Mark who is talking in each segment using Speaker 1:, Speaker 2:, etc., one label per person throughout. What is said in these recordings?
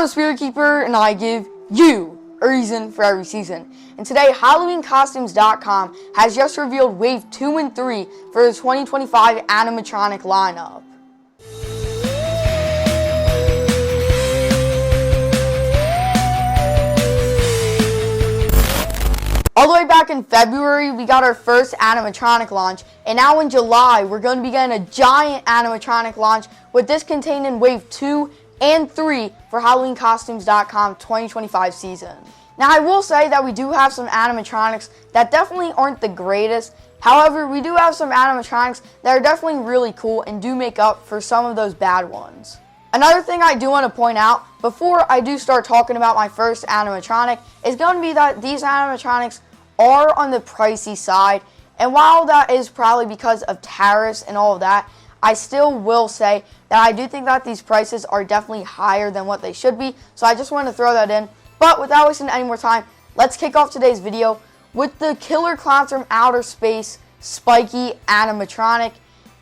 Speaker 1: I'm the Spirit Keeper, and I give you a reason for every season. And today, HalloweenCostumes.com has just revealed Wave 2 and 3 for the 2025 animatronic lineup. All the way back in February, we got our first animatronic launch, and now in July, we're going to be getting a giant animatronic launch, with this contained in Wave 2 and 3 for HalloweenCostumes.com 2025 season. Now, I will say that we do have some animatronics that definitely aren't the greatest. However, we do have some animatronics that are definitely really cool and do make up for some of those bad ones. Another thing I do want to point out before I do start talking about my first animatronic is going to be that these animatronics are on the pricey side, and while that is probably because of tariffs and all of that, I still will say that I do think that these prices are definitely higher than what they should be, so I just want to throw that in. But without wasting any more time, let's kick off today's video with the Killer Clowns from Outer Space Spiky animatronic.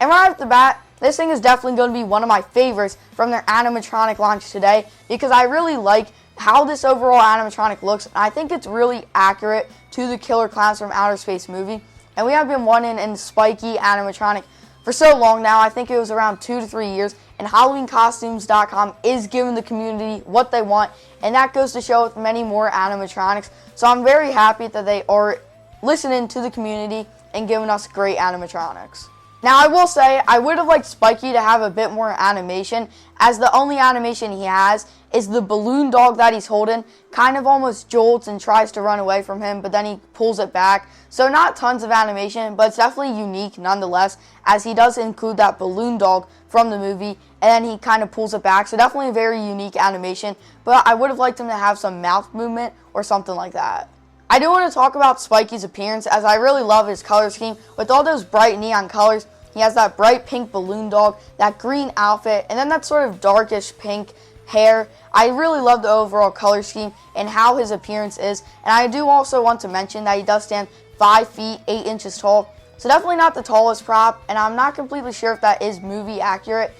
Speaker 1: And right off the bat, this thing is definitely going to be one of my favorites from their animatronic launch today, because I really like how this overall animatronic looks, and I think it's really accurate to the Killer Clowns from Outer Space movie. And we have been wanting in Spiky animatronic for so long now. I think it was around 2 to 3 years, and HalloweenCostumes.com is giving the community what they want, and that goes to show with many more animatronics. So I'm very happy that they are listening to the community and giving us great animatronics. Now, I will say, I would have liked Spiky to have a bit more animation, as the only animation he has is the balloon dog that he's holding kind of almost jolts and tries to run away from him, but then he pulls it back. So not tons of animation, but it's definitely unique nonetheless, as he does include that balloon dog from the movie, and then he kind of pulls it back. So definitely a very unique animation, but I would have liked him to have some mouth movement or something like that. I do want to talk about Spiky's appearance, as I really love his color scheme. With all those bright neon colors, he has that bright pink balloon dog, that green outfit, and then that sort of darkish pink hair. I really love the overall color scheme and how his appearance is. And I do also want to mention that he does stand 5 feet 8 inches tall. So definitely not the tallest prop, and I'm not completely sure if that is movie accurate.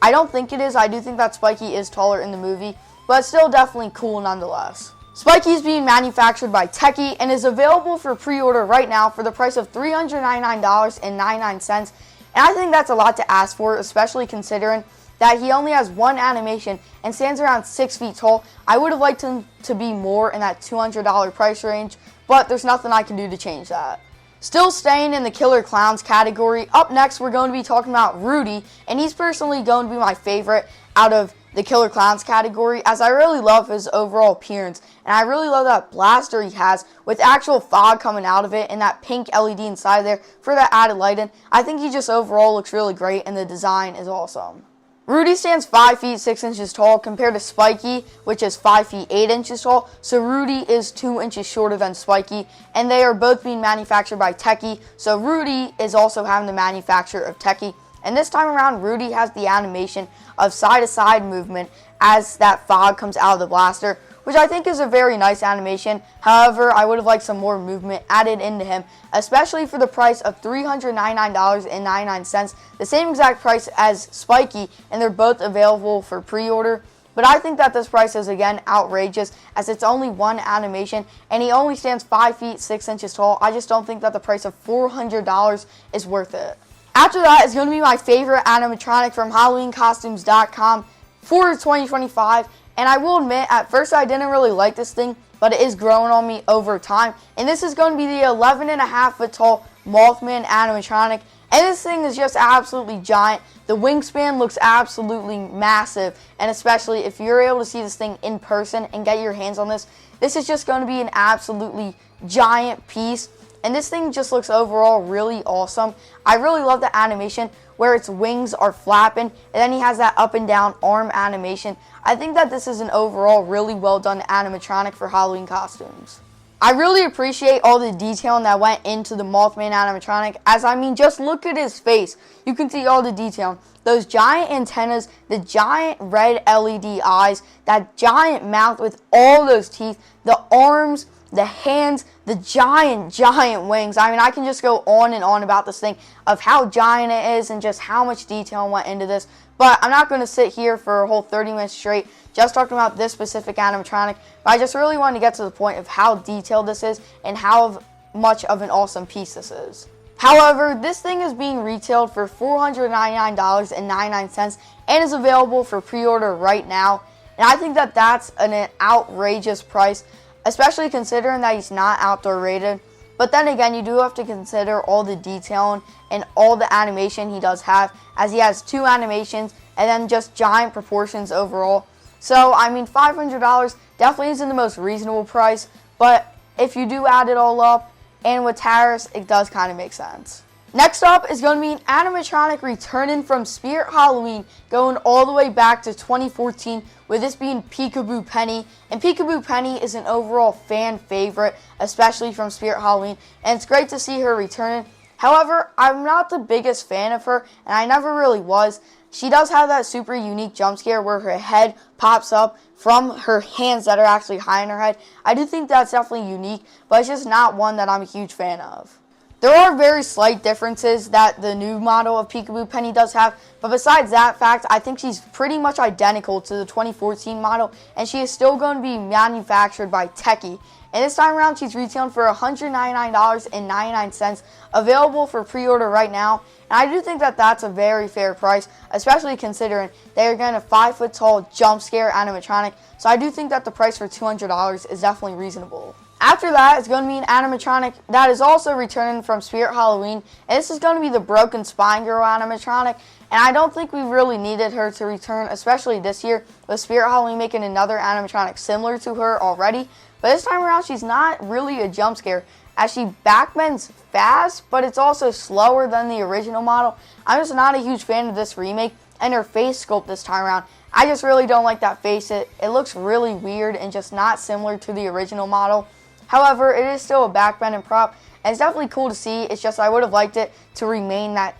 Speaker 1: I don't think it is. I do think that Spiky is taller in the movie, but still definitely cool nonetheless. Spiky is being manufactured by Techie and is available for pre-order right now for the price of $399.99. And I think that's a lot to ask for, especially considering that he only has one animation and stands around 6 feet tall. I would have liked him to be more in that $200 price range, but there's nothing I can do to change that. Still staying in the Killer Clowns category, up next we're going to be talking about Rudy, and he's personally going to be my favorite out of the Killer Clowns category, as I really love his overall appearance, and I really love that blaster he has with actual fog coming out of it and that pink LED inside there for that added lighting. I think he just overall looks really great, and the design is awesome. Rudy stands 5 feet 6 inches tall compared to Spiky, which is 5 feet 8 inches tall, so Rudy is 2 inches shorter than Spiky, and they are both being manufactured by Techie, so Rudy is also having the manufacturer of Techie. And this time around, Rudy has the animation of side-to-side movement as that fog comes out of the blaster, which I think is a very nice animation. However, I would have liked some more movement added into him, especially for the price of $399.99, the same exact price as Spiky, and they're both available for pre-order. But I think that this price is, again, outrageous, as it's only one animation, and he only stands 5 feet 6 inches tall. I just don't think that the price of $400 is worth it. After that is going to be my favorite animatronic from HalloweenCostumes.com for 2025. And I will admit, at first I didn't really like this thing, but it is growing on me over time. And this is going to be the 11.5 foot tall Moth Man animatronic. And this thing is just absolutely giant. The wingspan looks absolutely massive. And especially if you're able to see this thing in person and get your hands on this, this is just going to be an absolutely giant piece. And this thing just looks overall really awesome. I really love the animation where its wings are flapping, and then he has that up and down arm animation. I think that this is an overall really well done animatronic for Halloween costumes. I really appreciate all the detailing that went into the Mothman animatronic, as I mean, just look at his face. You can see all the detail. Those giant antennas, the giant red LED eyes, that giant mouth with all those teeth, the arms, the hands, the giant wings. I mean, I can just go on and on about this thing of how giant it is and just how much detail went into this. But I'm not going to sit here for a whole 30 minutes straight just talking about this specific animatronic, but I just really wanted to get to the point of how detailed this is and how much of an awesome piece this is. However, this thing is being retailed for $499.99 and is available for pre-order right now. And I think that that's an outrageous price, especially considering that he's not outdoor rated. But then again, you do have to consider all the detailing and all the animation he does have, as he has 2 animations and then just giant proportions overall. So, I mean, $500 definitely isn't the most reasonable price, but if you do add it all up, and with tariffs, it does kind of make sense. Next up is going to be an animatronic returning from Spirit Halloween, going all the way back to 2014, with this being Peekaboo Penny. And Peekaboo Penny is an overall fan favorite, especially from Spirit Halloween, and it's great to see her returning. However, I'm not the biggest fan of her, and I never really was. She does have that super unique jump scare where her head pops up from her hands that are actually high in her head. I do think that's definitely unique, but it's just not one that I'm a huge fan of. There are very slight differences that the new model of Peekaboo Penny does have, but besides that fact, I think she's pretty much identical to the 2014 model, and she is still going to be manufactured by Techie. And this time around, she's retailing for $199.99, available for pre-order right now. And I do think that that's a very fair price, especially considering they are getting a 5-foot-tall jump scare animatronic. So I do think that the price for $200 is definitely reasonable. After that, it's going to be an animatronic that is also returning from Spirit Halloween. And this is going to be the Broken Spine Girl animatronic. And I don't think we really needed her to return, especially this year, with Spirit Halloween making another animatronic similar to her already. But this time around, she's not really a jump scare, as she backbends fast, but it's also slower than the original model. I'm just not a huge fan of this remake, and her face sculpt this time around. I just really don't like that face. It looks really weird and just not similar to the original model. However, it is still a backbending prop, and it's definitely cool to see. It's just I would have liked it to remain that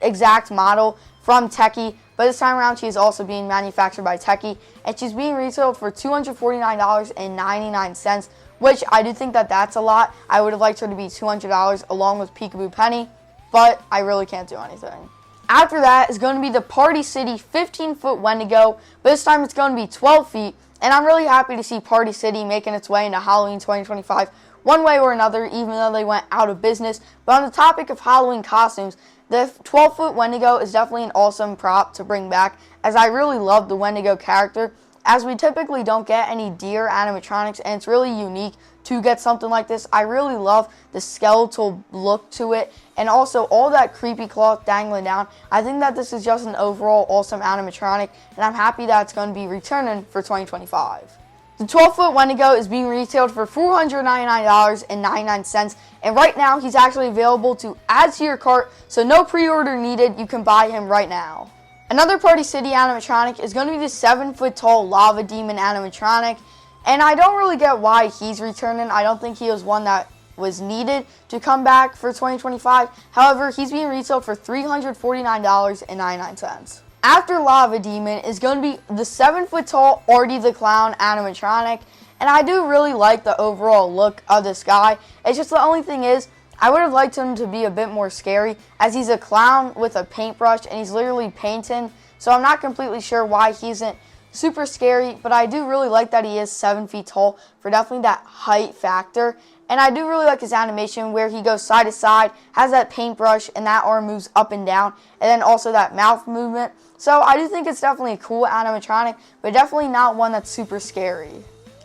Speaker 1: exact model from Techie, but this time around, she's also being manufactured by Techie, and she's being retailed for $249.99, which I do think that that's a lot. I would have liked her to be $200 along with Peekaboo Penny, but I really can't do anything. After that is going to be the Party City 15-foot Wendigo, but this time it's going to be 12 feet, and I'm really happy to see Party City making its way into Halloween 2025 one way or another, even though they went out of business. But on the topic of Halloween costumes, the 12-foot Wendigo is definitely an awesome prop to bring back, as I really love the Wendigo character, as we typically don't get any deer animatronics, and it's really unique to get something like this. I really love the skeletal look to it, and also all that creepy cloth dangling down. I think that this is just an overall awesome animatronic, and I'm happy that it's going to be returning for 2025. The 12-foot Wendigo is being retailed for $499.99, and right now he's actually available to add to your cart, so no pre-order needed. You can buy him right now. Another Party City animatronic is going to be the 7-foot-tall Lava Demon animatronic, and I don't really get why he's returning. I don't think he was one that was needed to come back for 2025. However, he's being retailed for $349.99. After Lava Demon is going to be the 7-foot-tall Artie the Clown animatronic, and I do really like the overall look of this guy. It's just the only thing is, I would have liked him to be a bit more scary, as he's a clown with a paintbrush and he's literally painting, so I'm not completely sure why he isn't super scary, but I do really like that he is 7 feet tall for definitely that height factor. And I do really like his animation where he goes side to side, has that paintbrush, and that arm moves up and down, and then also that mouth movement. So I do think it's definitely a cool animatronic, but definitely not one that's super scary.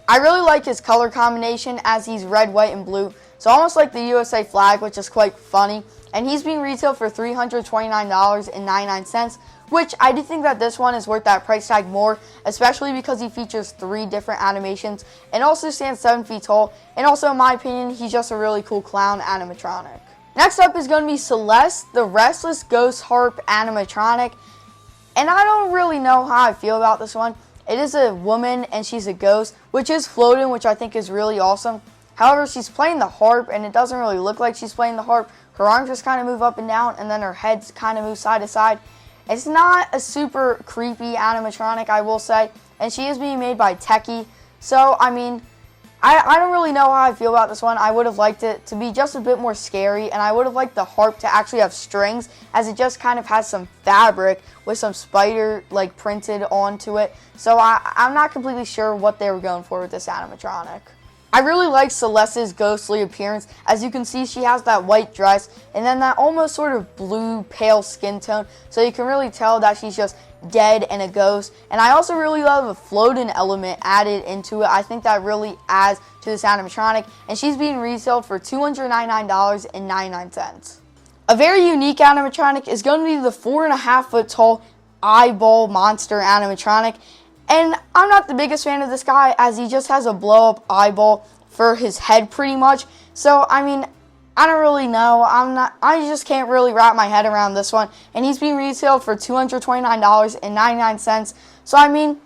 Speaker 1: I really like his color combination, as he's red, white, and blue. So almost like the USA flag, which is quite funny. And he's being retailed for $329.99, which I do think that this one is worth that price tag more, especially because he features 3 different animations and also stands 7 feet tall. And also, in my opinion, he's just a really cool clown animatronic. Next up is going to be Celeste, the Restless Ghost Harp animatronic. And I don't really know how I feel about this one. It is a woman and she's a ghost, which is floating, which I think is really awesome. However, she's playing the harp, and it doesn't really look like she's playing the harp. Her arms just kind of move up and down, and then her head kind of moves side to side. It's not a super creepy animatronic, I will say, and she is being made by Techie. So, I mean, I don't really know how I feel about this one. I would have liked it to be just a bit more scary, and I would have liked the harp to actually have strings, as it just kind of has some fabric with some spider like printed onto it. So I'm not completely sure what they were going for with this animatronic. I really like Celeste's ghostly appearance. As you can see, she has that white dress and then that almost sort of blue pale skin tone, so you can really tell that she's just dead and a ghost. And I also really love a floating element added into it. I think that really adds to this animatronic, and she's being retailed for $299.99. A very unique animatronic is going to be the 4.5 foot tall eyeball monster animatronic. And I'm not the biggest fan of this guy, as he just has a blow up eyeball for his head pretty much. So I mean, I don't really know. I just can't really wrap my head around this one. And he's being retailed for $229.99. So I mean,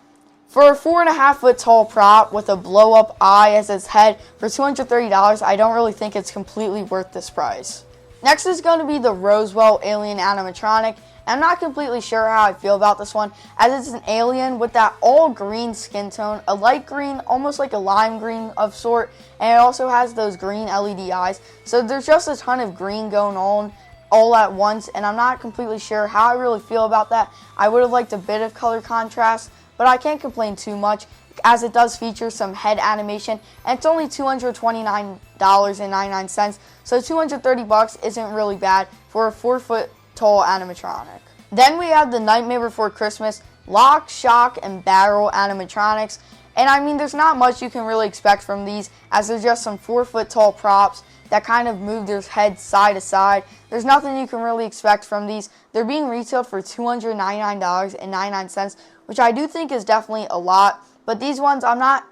Speaker 1: for a 4.5 foot tall prop with a blow up eye as his head for $230, I don't really think it's completely worth this price. Next is going to be the Roswell alien animatronic. I'm not completely sure how I feel about this one, as it's an alien with that all green skin tone, a light green, almost like a lime green of sort, and it also has those green LED eyes. So there's just a ton of green going on all at once, and I'm not completely sure how I really feel about that. I would have liked a bit of color contrast, but I can't complain too much, as it does feature some head animation, and it's only $229.99, so $230 isn't really bad for a 4 foot tall animatronic. Then we have the Nightmare Before Christmas lock, shock, and barrel animatronics. And I mean, there's not much you can really expect from these, as they're just some 4 foot tall props that kind of move their heads side to side. There's nothing you can really expect from these. They're being retailed for $299.99, which I do think is definitely a lot. But these ones I'm not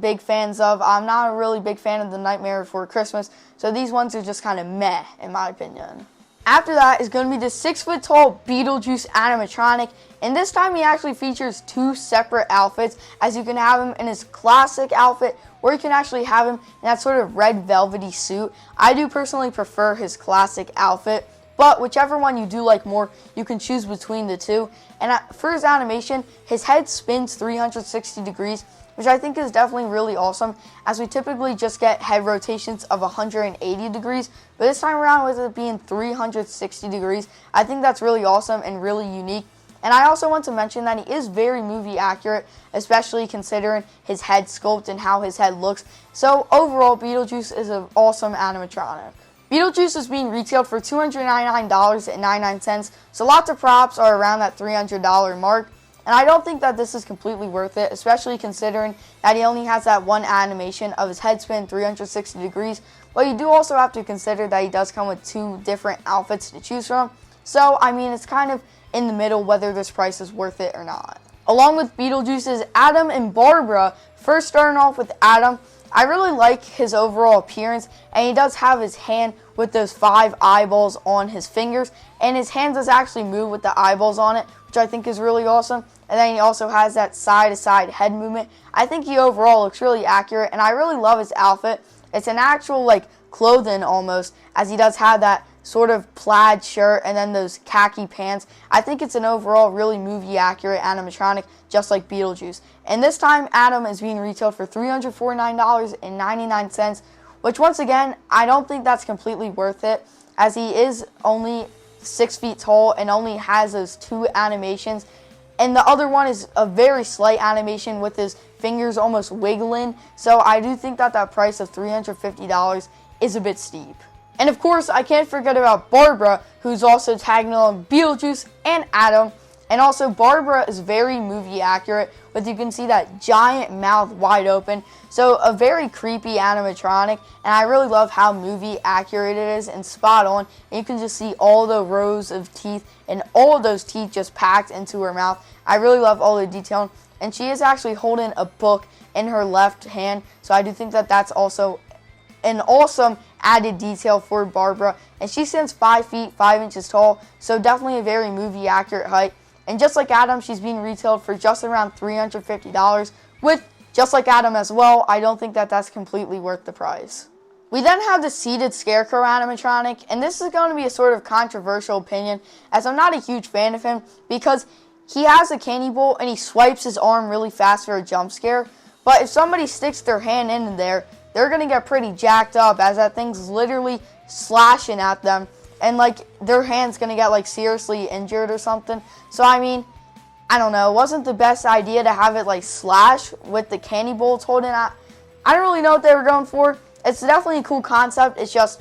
Speaker 1: big fans of. I'm not a really big fan of the Nightmare Before Christmas, so these ones are just kind of meh in my opinion. After that is going to be the 6 foot tall Beetlejuice animatronic, and this time he actually features 2 separate outfits, as you can have him in his classic outfit, or you can actually have him in that sort of red velvety suit. I do personally prefer his classic outfit, but whichever one you do like more, you can choose between the two. And for his animation, his head spins 360 degrees, which I think is definitely really awesome, as we typically just get head rotations of 180 degrees, but this time around with it being 360 degrees, I think that's really awesome and really unique. And I also want to mention that he is very movie accurate, especially considering his head sculpt and how his head looks. So overall, Beetlejuice is an awesome animatronic. Beetlejuice is being retailed for $299.99, so lots of props are around that $300 mark. And I don't think that this is completely worth it, especially considering that he only has that one animation of his head spin 360 degrees. But you do also have to consider that he does come with 2 different outfits to choose from. So, I mean, it's kind of in the middle whether this price is worth it or not. Along with Beetlejuice is Adam and Barbara. First, starting off with Adam, I really like his overall appearance, and he does have his hand with those 5 eyeballs on his fingers, and his hand does actually move with the eyeballs on it, which I think is really awesome. And then he also has that side-to-side head movement. I think he overall looks really accurate, and I really love his outfit. It's an actual like clothing almost, as he does have that sort of plaid shirt and then those khaki pants. I think it's an overall really movie accurate animatronic, just like Beetlejuice. And this time Adam is being retailed for $349.99, which once again, I don't think that's completely worth it, as he is only 6 feet tall and only has those 2 animations. And the other one is a very slight animation with his fingers almost wiggling. So I do think that that price of $350 is a bit steep. And of course, I can't forget about Barbara, who's also tagging along Beetlejuice and Adam. And also, Barbara is very movie accurate, but you can see that giant mouth wide open. So a very creepy animatronic, and I really love how movie accurate it is and spot on. And you can just see all the rows of teeth and all of those teeth just packed into her mouth. I really love all the detail. And she is actually holding a book in her left hand, so I do think that that's also an awesome added detail for Barbara. And she stands 5 feet 5 inches tall, so definitely a very movie accurate height. And just like Adam, she's being retailed for just around $350, with just like Adam as well. I don't think that that's completely worth the price. We then have the seated Scarecrow animatronic, and this is going to be a sort of controversial opinion, as I'm not a huge fan of him because he has a candy bowl and he swipes his arm really fast for a jump scare. But if somebody sticks their hand in there, they're going to get pretty jacked up, as that thing's literally slashing at them. And, like, their hand's going to get, like, seriously injured or something. So, I mean, I don't know. It wasn't the best idea to have it, like, slash with the candy bolts holding out. I don't really know what they were going for. It's definitely a cool concept. It's just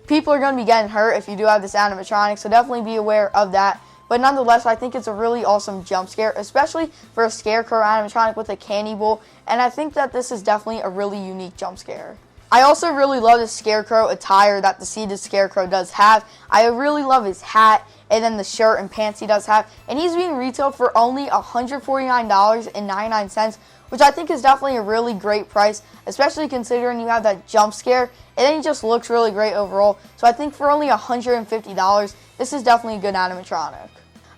Speaker 1: people are going to be getting hurt if you do have this animatronic. So definitely be aware of that. But nonetheless, I think it's a really awesome jump scare, especially for a Scarecrow animatronic with a candy bowl. And I think that this is definitely a really unique jump scare. I also really love the Scarecrow attire that the seated Scarecrow does have. I really love his hat and then the shirt and pants he does have. And he's being retailed for only $149.99, which I think is definitely a really great price, especially considering you have that jump scare. And then he just looks really great overall. So I think for only $150, this is definitely a good animatronic.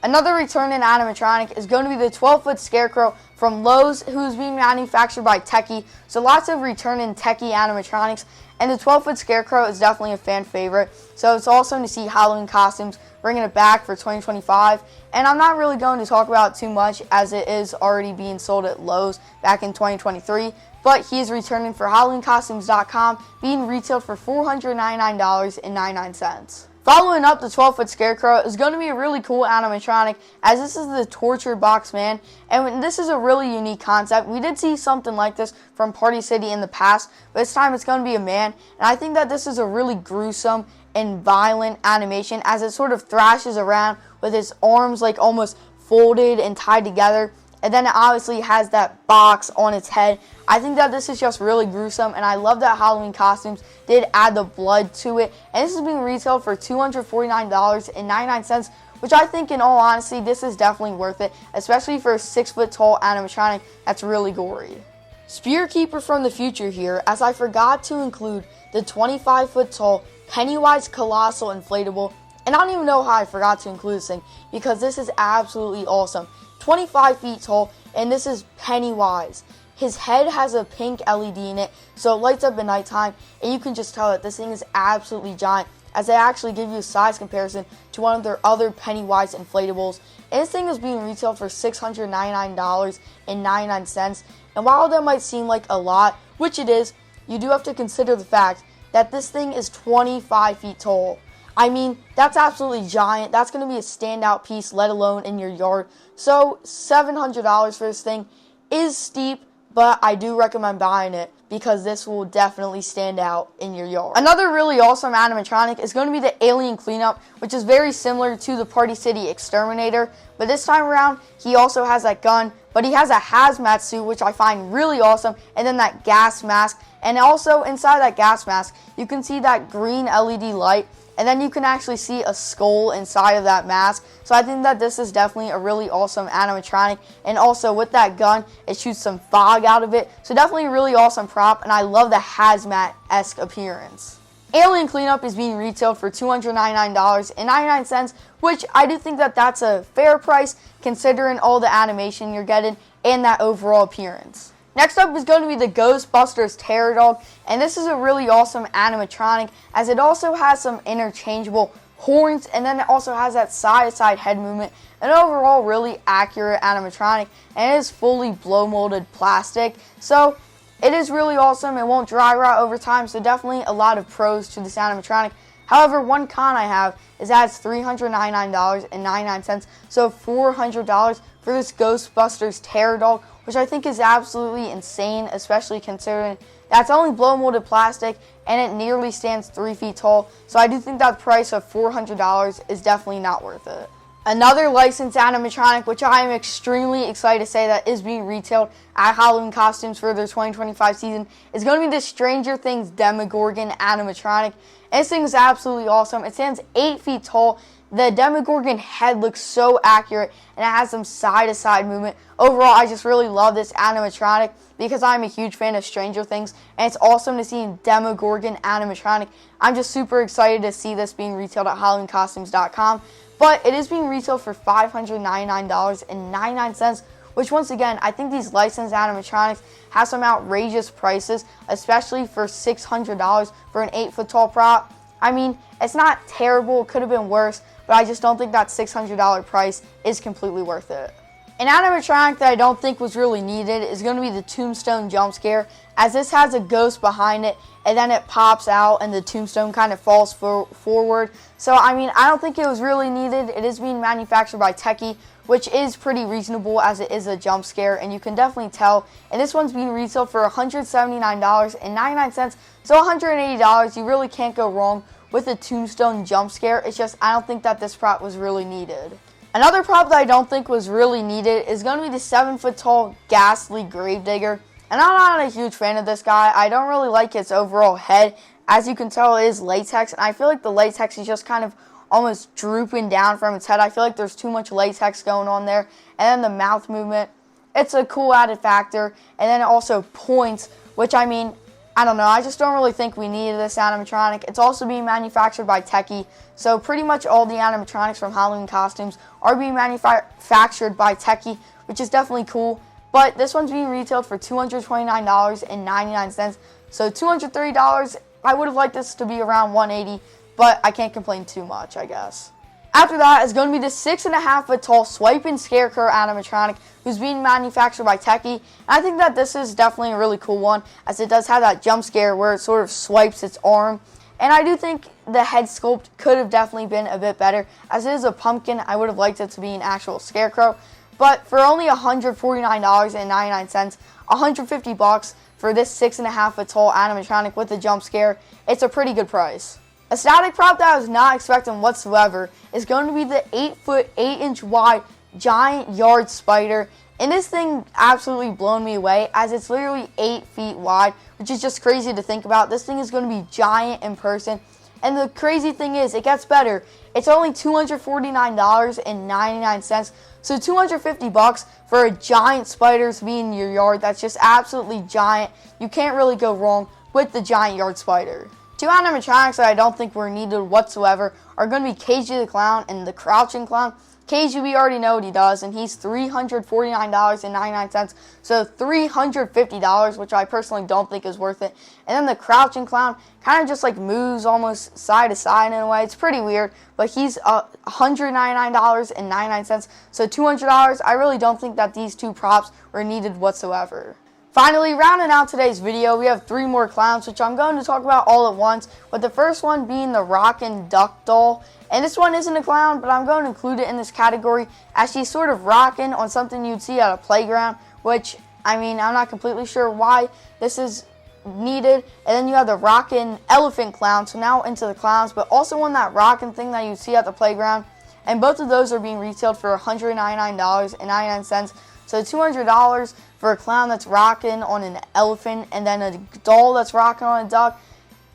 Speaker 1: Another returning animatronic is going to be the 12-foot Scarecrow from Lowe's, who's being manufactured by Techie. So lots of returning Techie animatronics, and the 12-foot Scarecrow is definitely a fan favorite. So it's awesome to see Halloween costumes bringing it back for 2025. And I'm not really going to talk about it too much, as it is already being sold at Lowe's back in 2023. But he is returning for HalloweenCostumes.com, being retailed for $499.99. Following up the 12-foot Scarecrow is going to be a really cool animatronic, as this is the Tortured Box Man, and this is a really unique concept. We did see something like this from Party City in the past, but this time it's going to be a man, and I think that this is a really gruesome and violent animation, as it sort of thrashes around with his arms like almost folded and tied together. And then it obviously has that box on its head. I think that this is just really gruesome, and I love that Halloween Costumes did add the blood to it. And this is being retailed for $249.99, which I think, in all honesty, this is definitely worth it, especially for a 6-foot tall animatronic that's really gory. Spear Keeper from the future here, as I forgot to include the 25-foot tall Pennywise Colossal Inflatable. And I don't even know how I forgot to include this thing, because this is absolutely awesome. 25 feet tall, and this is Pennywise. His head has a pink LED in it, so it lights up at nighttime, and you can just tell that this thing is absolutely giant, as they actually give you a size comparison to one of their other Pennywise inflatables. And this thing is being retailed for $699.99, and while that might seem like a lot, which it is, you do have to consider the fact that this thing is 25 feet tall. I mean, that's absolutely giant. That's going to be a standout piece, let alone in your yard. So $700 for this thing is steep, but I do recommend buying it, because this will definitely stand out in your yard. Another really awesome animatronic is going to be the Alien Cleanup, which is very similar to the Party City Exterminator, but this time around, he also has that gun, but he has a hazmat suit, which I find really awesome, and then that gas mask. And also inside that gas mask, you can see that green LED light, and then you can actually see a skull inside of that mask. So I think that this is definitely a really awesome animatronic. And also with that gun, it shoots some fog out of it. So definitely a really awesome prop, and I love the hazmat-esque appearance. Alien Cleanup is being retailed for $299.99, which I do think that that's a fair price considering all the animation you're getting and that overall appearance. Next up is going to be the Ghostbusters Terror Dog, and this is a really awesome animatronic, as it also has some interchangeable horns, and then it also has that side-to-side head movement. An overall really accurate animatronic, and it is fully blow molded plastic, so it is really awesome. It won't dry rot over time, so definitely a lot of pros to this animatronic. However, one con I have is that it's $399.99, so $400 for this Ghostbusters Terror Dog, which I think is absolutely insane, especially considering that's only blow molded plastic and it nearly stands 3 feet tall. So I do think that price of $400 is definitely not worth it. Another licensed animatronic, which I am extremely excited to say that is being retailed at Halloween Costumes for their 2025 season, is going to be the Stranger Things Demogorgon animatronic. And this thing is absolutely awesome. It stands 8 feet tall. The Demogorgon head looks so accurate, and it has some side-to-side movement. Overall, I just really love this animatronic because I'm a huge fan of Stranger Things, and it's awesome to see Demogorgon animatronic. I'm just super excited to see this being retailed at HalloweenCostumes.com, but it is being retailed for $599.99, which once again, I think these licensed animatronics have some outrageous prices, especially for $600 for an 8-foot tall prop. I mean, it's not terrible, it could have been worse, but I just don't think that $600 price is completely worth it. An animatronic that I don't think was really needed is going to be the tombstone jump scare, as this has a ghost behind it and then it pops out and the tombstone kind of falls forward. So I mean, I don't think it was really needed. It is being manufactured by Techie, which is pretty reasonable as it is a jump scare, and you can definitely tell. And this one's being retailed for $179.99, so $180. You really can't go wrong with a tombstone jump scare. It's just I don't think that this prop was really needed. Another prop that I don't think was really needed is going to be the 7-foot-tall ghastly gravedigger. And I'm not a huge fan of this guy. I don't really like his overall head. As you can tell, it is latex, and I feel like the latex is just kind of almost drooping down from its head. I feel like there's too much latex going on there. And then the mouth movement, it's a cool added factor. And then it also points, which I mean, I don't know. I just don't really think we needed this animatronic. It's also being manufactured by Techie. So pretty much all the animatronics from Halloween costumes are being manufactured by Techie, which is definitely cool. But this one's being retailed for $229.99. So $230. I would have liked this to be around $180, but I can't complain too much, I guess. After that is going to be the 6.5-foot-tall swiping Scarecrow animatronic, who's being manufactured by Techie. And I think that this is definitely a really cool one, as it does have that jump scare where it sort of swipes its arm. And I do think the head sculpt could have definitely been a bit better, as it is a pumpkin. I would have liked it to be an actual Scarecrow. But for only $149.99, $150 for this 6.5-foot-tall animatronic with a jump scare, it's a pretty good price. A static prop that I was not expecting whatsoever is going to be the 8-foot, 8-inch wide giant yard spider. And this thing absolutely blown me away, as it's literally 8 feet wide, which is just crazy to think about. This thing is going to be giant in person. And the crazy thing is, it gets better. It's only $249.99. So $250 for a giant spider to be in your yard. That's just absolutely giant. You can't really go wrong with the giant yard spider. Two animatronics that I don't think were needed whatsoever are going to be KG the Clown and the Crouching Clown. KG, we already know what he does, and he's $349.99, so $350, which I personally don't think is worth it. And then the Crouching Clown kind of just like moves almost side to side in a way. It's pretty weird, but he's $199.99, so $200. I really don't think that these two props were needed whatsoever. Finally, rounding out today's video, we have 3 more clowns, which I'm going to talk about all at once, with the first one being the Rockin' Duck doll. And this one isn't a clown, but I'm going to include it in this category, as she's sort of rocking on something you'd see at a playground, which, I mean, I'm not completely sure why this is needed. And then you have the Rockin' Elephant Clown, so now into the clowns, but also on that rockin' thing that you see at the playground. And both of those are being retailed for $199.99, so $200 for a clown that's rocking on an elephant, and then a doll that's rocking on a duck.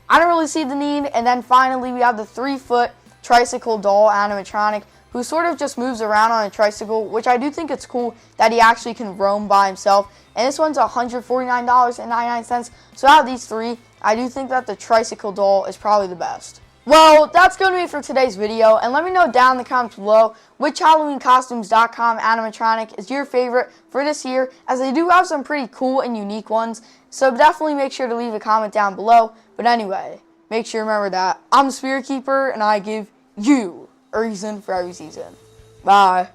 Speaker 1: I don't really see the need. And then finally, we have the 3-foot tricycle doll animatronic, who sort of just moves around on a tricycle, which I do think it's cool that he actually can roam by himself. And this one's $149.99. So out of these 3, I do think that the tricycle doll is probably the best. Well, that's going to be it for today's video, and let me know down in the comments below which HalloweenCostumes.com animatronic is your favorite for this year, as they do have some pretty cool and unique ones, so definitely make sure to leave a comment down below. But anyway, make sure you remember that I'm the Spirit Keeper, and I give you a reason for every season. Bye.